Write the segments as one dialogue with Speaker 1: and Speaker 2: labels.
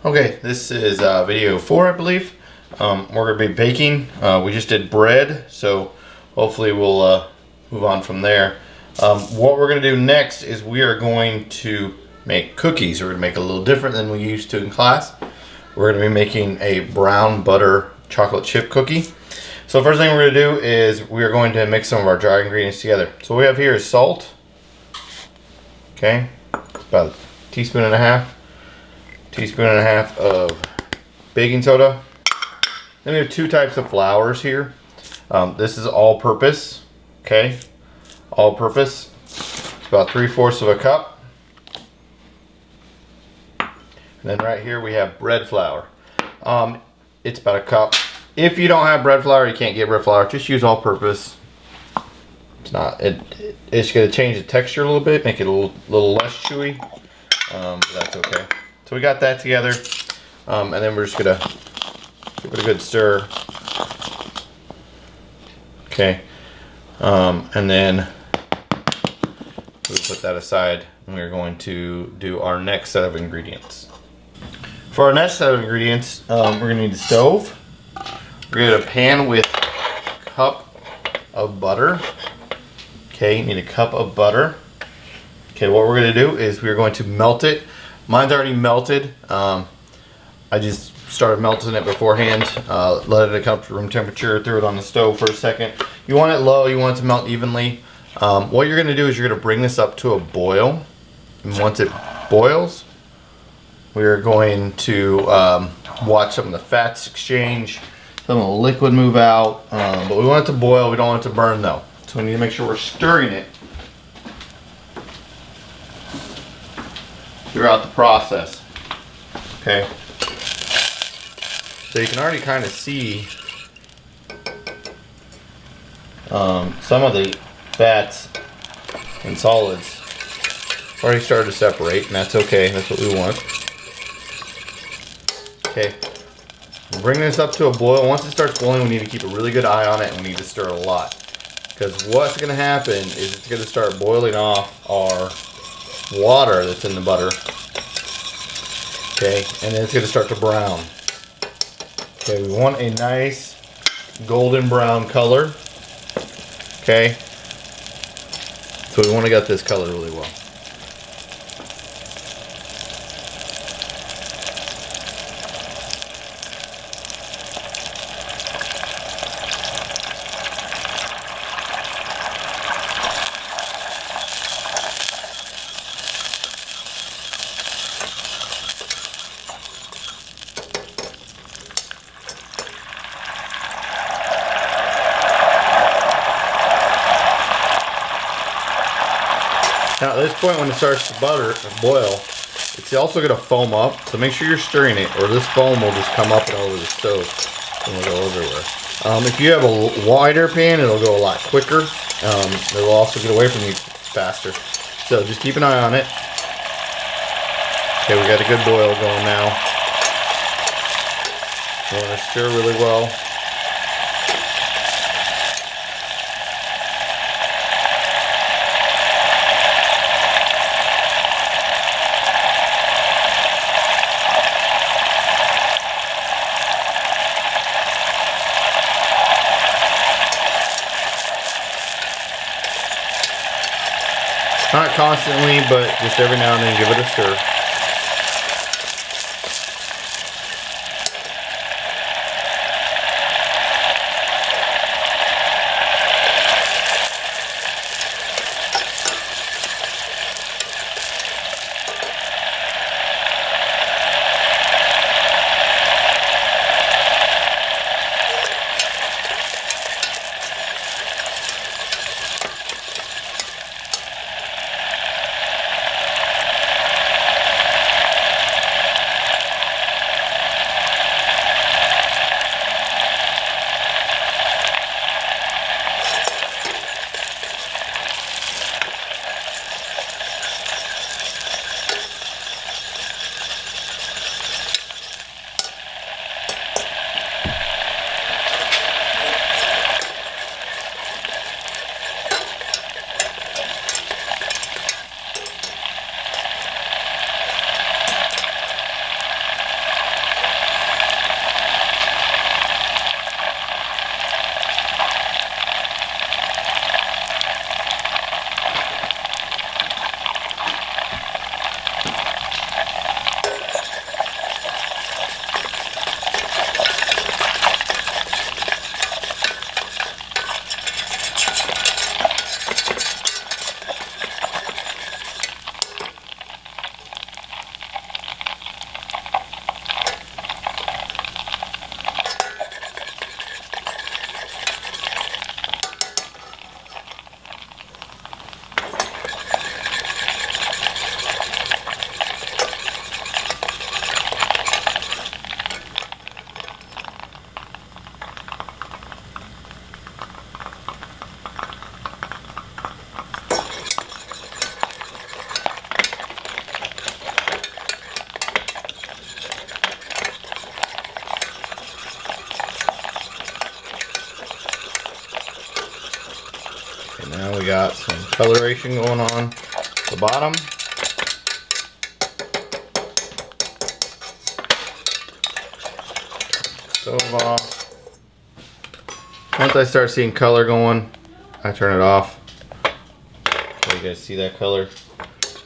Speaker 1: Okay, this is video 4, I believe. We're going to be baking. We just did bread, so hopefully we'll move on from there. What we're going to do next is we are going to make cookies. We're going to make it a little different than we used to in class. We're going to be making a brown butter chocolate chip cookie. So the first thing we're going to do is we are going to mix some of our dry ingredients together. So what we have here is salt. Okay, about a teaspoon and a half of baking soda. Then we have 2 types of flours here. This is all-purpose, okay? All-purpose. It's about 3/4 of a cup. And then right here we have bread flour. It's about a cup. If you don't have bread flour, you can't get bread flour. Just use all-purpose. It's going to change the texture a little bit, make it a little less chewy. But that's okay. So we got that together, and then we're just gonna give it a good stir. Okay, and then we'll put that aside, and we're going to do our next set of ingredients. For our next set of ingredients, we're gonna need a stove. We're gonna need a pan with a cup of butter. Okay, you need a cup of butter. Okay, what we're gonna do is we're going to melt it. Mine's already melted. I just started melting it beforehand. Let it come to room temperature, threw it on the stove for a second. You want it low, you want it to melt evenly. What you're gonna do is you're gonna bring this up to a boil. And once it boils, we're going to watch some of the fats exchange, some of the liquid move out. But we want it to boil, we don't want it to burn though. So we need to make sure we're stirring it throughout the process. Okay. So you can already kind of see some of the fats and solids already started to separate, and that's okay. That's what we want. Okay. Bring this up to a boil. Once it starts boiling, we need to keep a really good eye on it, and we need to stir a lot. Because what's going to happen is it's going to start boiling off our water that's in the butter. Okay, and then it's going to start to brown. Okay, we want a nice golden brown color. Okay, so we want to get this color really well. Now at this point, when it starts to boil, it's also going to foam up, so make sure you're stirring it, or this foam will just come up and over the stove and it'll go everywhere. If you have a wider pan, it'll go a lot quicker. It'll also get away from you faster. So just keep an eye on it. Okay, we got a good boil going now. You want to stir really well. Not constantly, but just every now and then give it a stir. we got some coloration going on at the bottom. Stove off. Once I start seeing color going, I turn it off. So you guys see that color?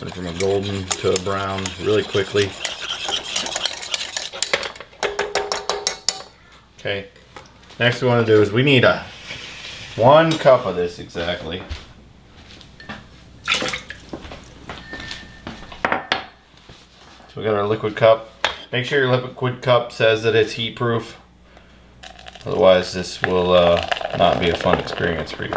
Speaker 1: Went from a golden to a brown really quickly. Okay. Next we want to do is we need 1 cup of this exactly. So we got our liquid cup. Make sure your liquid cup says that it's heat proof. Otherwise this will not be a fun experience for you.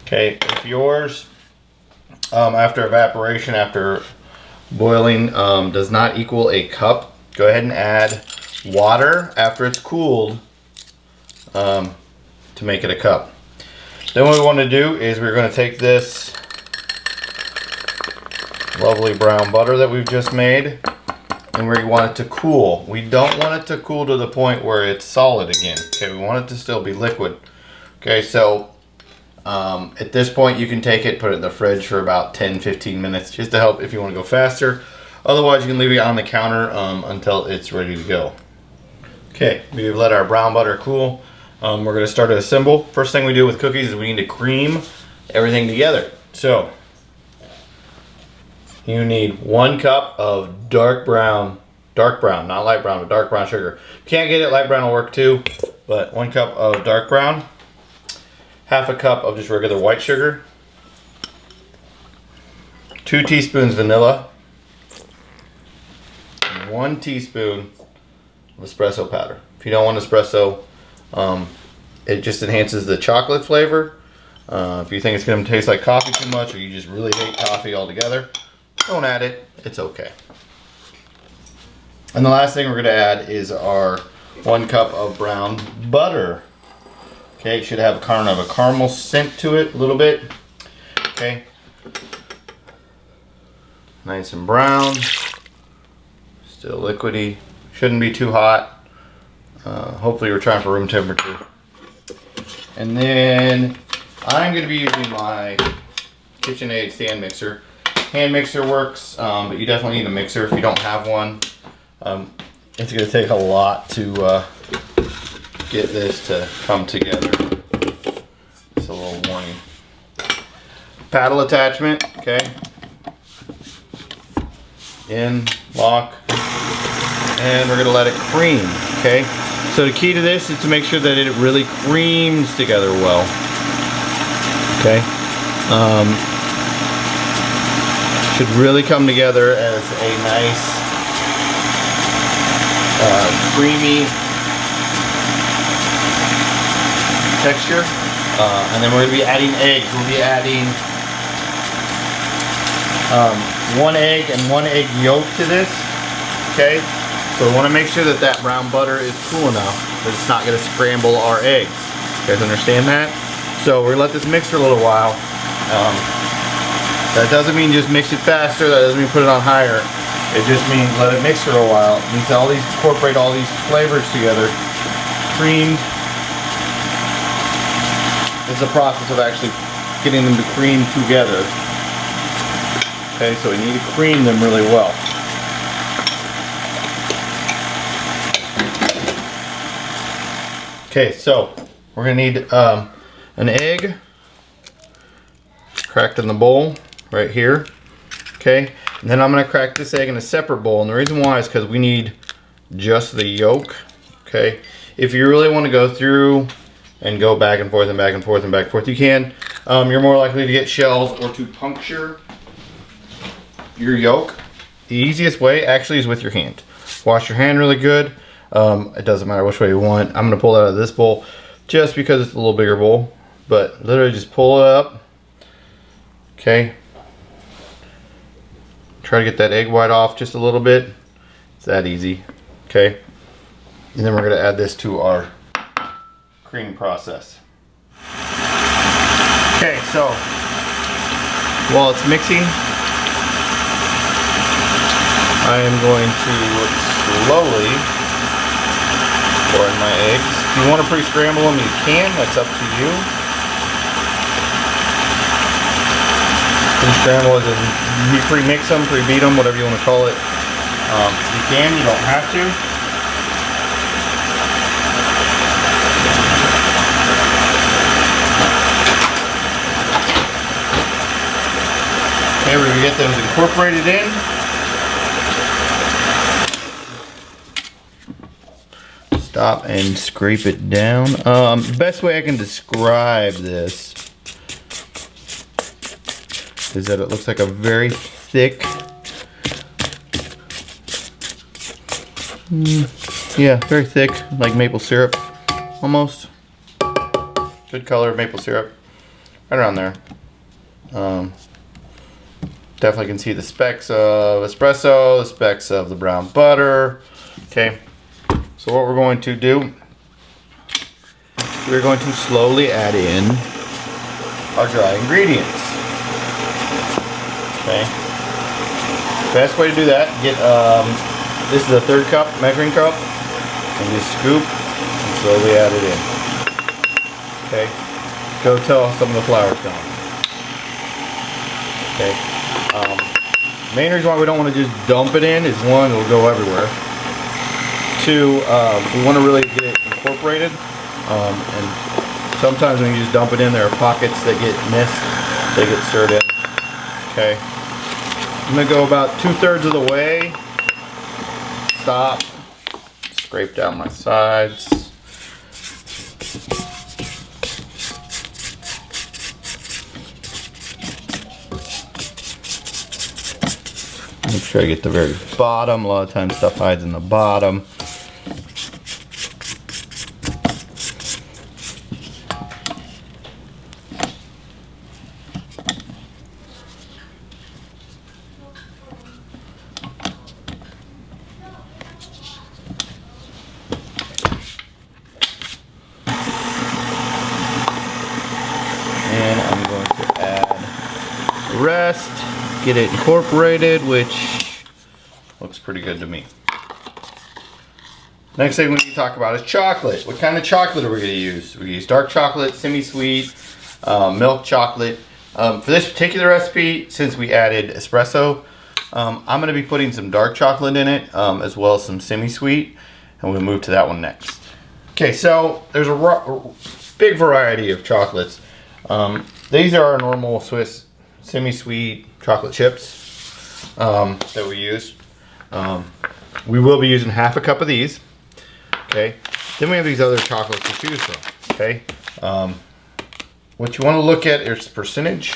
Speaker 1: Okay, if yours, after evaporation, after boiling, does not equal a cup, go ahead and add water after it's cooled to make it a cup. Then what we want to do is we're going to take this lovely brown butter that we've just made and we want it to cool. We don't want it to cool to the point where it's solid again. Okay, we want it to still be liquid. Okay, so at this point you can take it, put it in the fridge for about 10-15 minutes just to help if you want to go faster. Otherwise you can leave it on the counter until it's ready to go. Okay, we've let our brown butter cool. We're going to start to assemble. First thing we do with cookies is we need to cream everything together. So you need 1 cup of dark brown, not light brown, but dark brown sugar. If you can't get it, light brown will work too, but 1 cup of dark brown. Half a cup of just regular white sugar, 2 teaspoons vanilla, and 1 teaspoon of espresso powder. If you don't want espresso, it just enhances the chocolate flavor. If you think it's going to taste like coffee too much, or you just really hate coffee altogether, don't add it. It's okay. And the last thing we're going to add is our 1 cup of brown butter. Okay, it should have kind of a caramel scent to it a little bit. Okay. Nice and brown. Still liquidy. Shouldn't be too hot. Hopefully we're trying for room temperature. And then I'm going to be using my KitchenAid stand mixer. Hand mixer works, but you definitely need a mixer if you don't have one. It's going to take a lot to get this to come together. Just a little warning. Paddle attachment, okay. In, lock, and we're gonna let it cream, okay. So the key to this is to make sure that it really creams together well, okay. Should really come together as a nice creamy texture, and then we're going to be adding eggs. We'll be adding 1 egg and 1 egg yolk to this. Okay, so we want to make sure that that brown butter is cool enough that it's not going to scramble our eggs. You guys understand that? So we're going to let this mix for a little while. That doesn't mean just mix it faster. That doesn't mean put it on higher. It just means let it mix for a while. It means incorporate all these flavors together. Creamed. It's the process of actually getting them to cream together. Okay, so we need to cream them really well. Okay, so we're gonna need an egg cracked in the bowl right here. Okay, and then I'm gonna crack this egg in a separate bowl, and the reason why is because we need just the yolk. Okay, if you really want to go through and go back and forth and back and forth and back and forth, you can. You're more likely to get shells or to puncture your yolk. The easiest way actually is with your hand. Wash your hand really good. It doesn't matter which way you want. I'm gonna pull it out of this bowl just because it's a little bigger bowl, but literally just pull it up. Okay. Try to get that egg white off just a little bit. It's that easy. Okay. And then we're gonna add this to our cream process. Okay, so while it's mixing, I am going to slowly pour in my eggs. If you want to pre-scramble them, you can. That's up to you. Pre-scramble is you pre-mix them, pre-beat them, whatever you want to call it. You can. You don't have to. Okay, we're going to get those incorporated in. Stop and scrape it down. The best way I can describe this is that it looks like a very thick, yeah, very thick, like maple syrup, almost. Good color maple syrup, right around there. Definitely can see the specks of espresso, the specks of the brown butter. Okay. So what we're going to do, we're going to slowly add in our dry ingredients. Okay. Best way to do that, get this is a 1/3 cup measuring cup, and just scoop and slowly add it in. Okay. Go till some of the flour's gone. Okay. Main reason why we don't want to just dump it in is one, it'll go everywhere. Two, we want to really get it incorporated, and sometimes when you just dump it in, there are pockets that get missed, they get stirred in. Okay, I'm going to go about 2/3 of the way, stop, scrape down my sides. Make sure I get the very bottom. A lot of times stuff hides in the bottom. And I'm going to add the rest, get it incorporated, which looks pretty good to me. Next thing we need to talk about is chocolate. What kind of chocolate are we going to use? We use dark chocolate, semi-sweet, milk chocolate. For this particular recipe, since we added espresso, I'm going to be putting some dark chocolate in it, as well as some semi-sweet, and we'll move to that one next. Okay, so there's a big variety of chocolates. These are our normal Swiss semi-sweet chocolate chips that we use. We will be using 1/2 cup of these. Okay. Then we have these other chocolates to choose from. Okay. What you want to look at is the percentage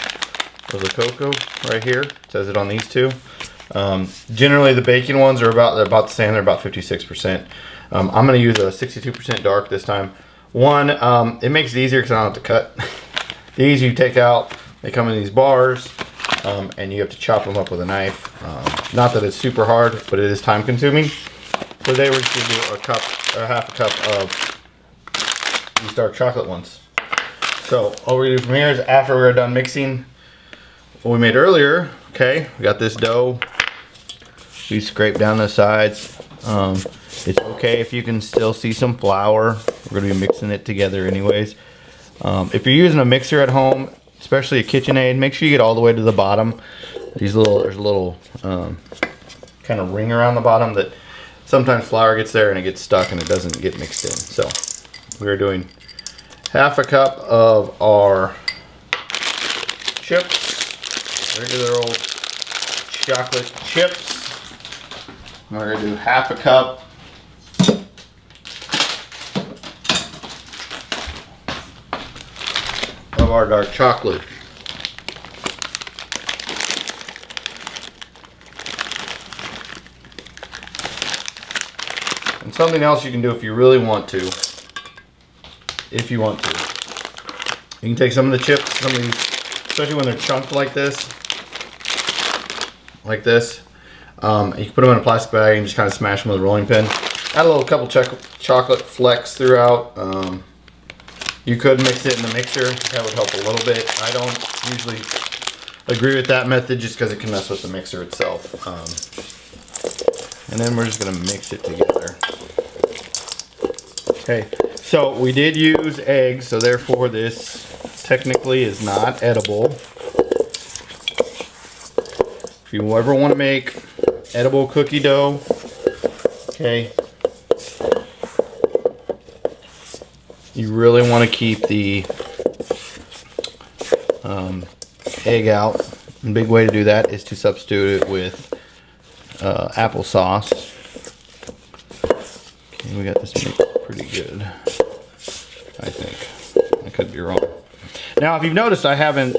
Speaker 1: of the cocoa right here. It says it on these two. Generally, the baking ones are about the same. They're about 56%. I'm going to use a 62% dark this time. One, it makes it easier because I don't have to cut. These you take out. They come in these bars, and you have to chop them up with a knife. Not that it's super hard, but it is time consuming. So they would give you a cup or 1/2 cup of these dark chocolate ones. So all we're gonna do from here is after we're done mixing what we made earlier, okay, we got this dough. We scrape down the sides. It's okay if you can still see some flour. We're gonna be mixing it together anyways. If you're using a mixer at home, especially a KitchenAid, make sure you get all the way to the bottom. There's a little kind of ring around the bottom that sometimes flour gets there and it gets stuck and it doesn't get mixed in. So we're doing 1/2 cup of our chips, regular old chocolate chips. And we're gonna do 1/2 cup of our dark chocolate. And something else you can do if you really want to, you can take some of the chips, some of these, especially when they're chunked like this, you can put them in a plastic bag and just kind of smash them with a rolling pin. Add a little couple chocolate flecks throughout. You could mix it in the mixer, that would help a little bit. I don't usually agree with that method just because it can mess with the mixer itself. And then we're just gonna mix it together. Okay, so we did use eggs, so therefore this technically is not edible. If you ever want to make edible cookie dough, okay, you really want to keep the egg out. A big way to do that is to substitute it with applesauce. Okay, we got this mixed pretty good, I think. I could be wrong. Now, if you've noticed, I haven't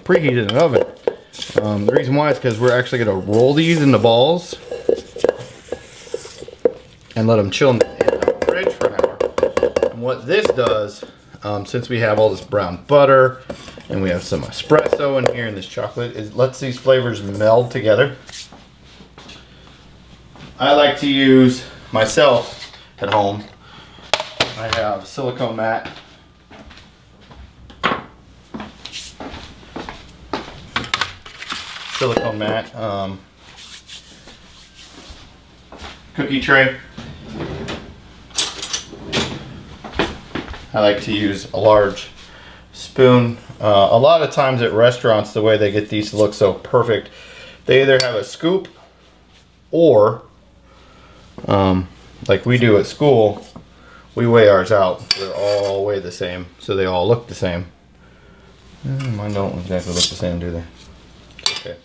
Speaker 1: preheated an oven. The reason why is because we're actually going to roll these into balls and let them chill in the fridge for an hour. And what this does, since we have all this brown butter and we have some espresso in here and this chocolate, is lets these flavors meld together. I like to use, myself at home, I have silicone mat. Cookie tray. I like to use a large spoon. A lot of times at restaurants, the way they get these to look so perfect, they either have a scoop or, like we do at school, we weigh ours out. They're all weigh the same, so they all look the same. Mine don't exactly look the same, do they? Okay.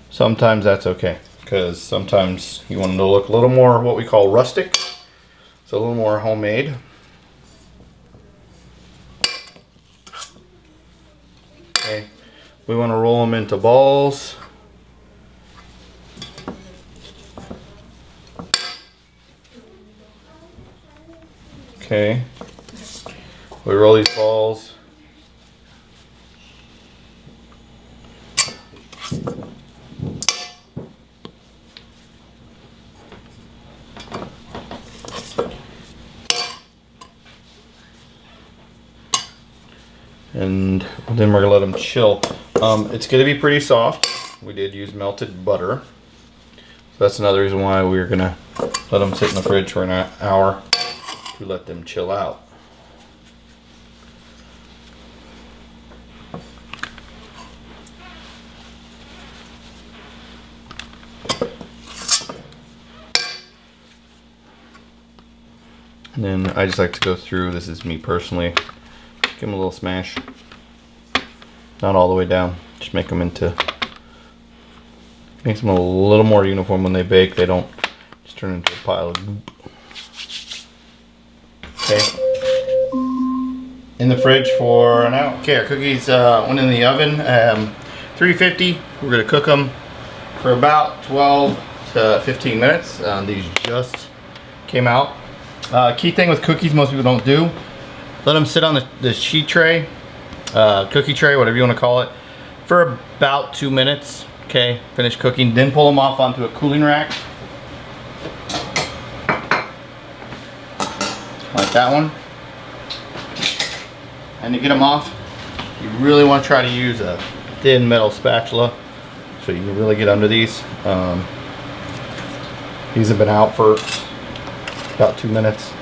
Speaker 1: Sometimes that's okay, because sometimes you want them to look a little more what we call rustic. So a little more homemade. Okay. We want to roll them into balls. Okay. We roll these balls. And then we're gonna let them chill. It's gonna be pretty soft. We did use melted butter. So that's another reason why we're gonna let them sit in the fridge for an hour to let them chill out. And then I just like to go through, this is me personally, give them a little smash. Not all the way down, just make them into, makes them a little more uniform when they bake. They don't just turn into a pile of goop. Okay. In the fridge for an hour. Okay, our cookies went in the oven, 350. We're gonna cook them for about 12 to 15 minutes. These just came out. Key thing with cookies most people don't do, let them sit on the sheet tray, cookie tray, whatever you want to call it, for about 2 minutes. Okay, finish cooking, then pull them off onto a cooling rack. Like that one. And to get them off, you really want to try to use a thin metal spatula so you can really get under these. These have been out for about 2 minutes.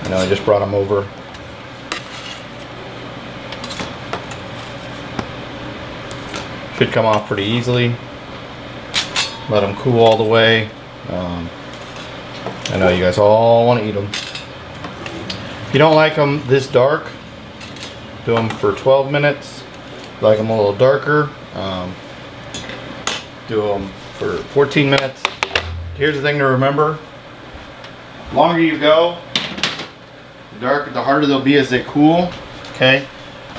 Speaker 1: I know I just brought them over. Should come off pretty easily. Let them cool all the way. I know you guys all want to eat them. If you don't like them this dark, do them for 12 minutes. If you like them a little darker, do them for 14 minutes. Here's the thing to remember. The longer you go, the harder they'll be as they cool. Okay.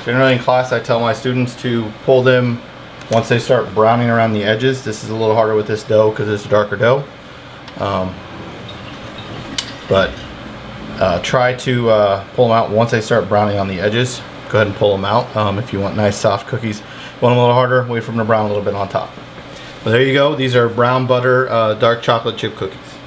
Speaker 1: Generally in class I tell my students to pull them once they start browning around the edges. This is a little harder with this dough because it's a darker dough. Try to pull them out once they start browning on the edges. Go ahead and pull them out. If you want nice soft cookies, want them a little harder, wait for them to brown a little bit on top. But there you go. These are brown butter dark chocolate chip cookies.